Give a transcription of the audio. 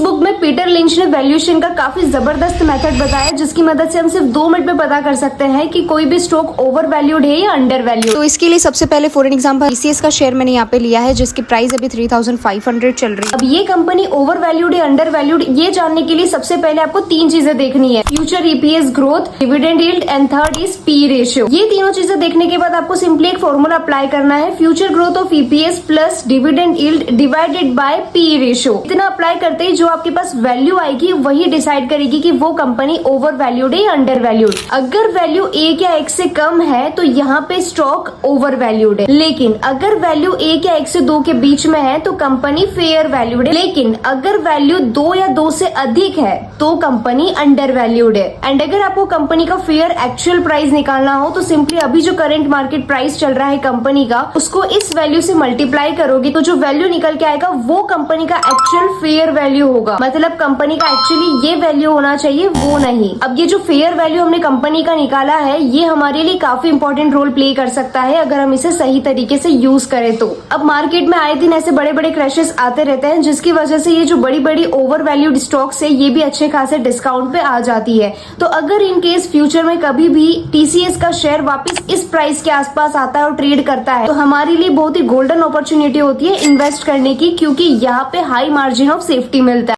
Book में Peter lynch ने valuation का काफी जबरदस्त मेथड बताया, जिसकी मदद से हम सिर्फ 2 मिनट में पता कर सकते हैं कि कोई भी स्टॉक ओवर वैल्यूड है या अंडर वैल्यूड। तो इसके लिए सबसे पहले फॉर एन एग्जांपल टीसीएस का शेयर मैंने यहाँ पे लिया है, जिसकी प्राइस अभी 3500 चल रही है। अब ये कंपनी ओवर वैल्यूड या अंडर वैल्यूड ये जानने के लिए सबसे पहले आपको 3 चीजें देखनी है, future EPS growth, dividend yield and third is P ratio. ये तीनों चीजें देखने के बाद आपको सिंपली एक फॉर्मूला अप्लाई करना है, future growth of EPS plus dividend yield divided by P ratio. इतना अप्लाई करते ही जो आपके पास वैल्यू आएगी वही डिसाइड करेगी कि वो कंपनी ओवर वैल्यूड है या अंडर वैल्यूड। अगर वैल्यू 1 या 1 से कम है तो यहाँ पे स्टॉक ओवर वैल्यूड है, लेकिन अगर वैल्यू 1 या 1 से 2 के बीच में है तो कंपनी फेयर वैल्यूड है, लेकिन अगर वैल्यू 2 या 2 से अधिक है तो कंपनी अंडर वैल्यूड है। एंड अगर आपको कंपनी का फेयर एक्चुअल प्राइस निकालना हो तो सिंपली अभी जो करंट मार्केट प्राइस चल रहा है कंपनी का उसको इस वैल्यू से मल्टीप्लाई करोगे तो जो वैल्यू निकल के आएगा वो कंपनी का एक्चुअल फेयर वैल्यू होगा। मतलब कंपनी का एक्चुअली ये वैल्यू होना चाहिए, वो नहीं। अब ये जो फेयर वैल्यू हमने कंपनी का निकाला है ये हमारे लिए काफी इंपॉर्टेंट रोल प्ले कर सकता है अगर हम इसे सही तरीके से यूज करें तो। अब मार्केट में आए दिन ऐसे बड़े बड़े क्रैशेस आते रहते हैं, जिसकी वजह से ये जो बड़ी बड़ी ओवर वैल्यूड स्टॉक्स है ये भी अच्छे खासे डिस्काउंट पे आ जाती है। तो अगर इन केस फ्यूचर में कभी भी टीसीएस का शेयर वापस इस प्राइस के आसपास आता है और ट्रेड करता है तो हमारे लिए बहुत ही गोल्डन अपॉर्चुनिटी होती है इन्वेस्ट करने की, क्योंकि यहाँ पे हाई मार्जिन ऑफ सेफ्टी मिलता है।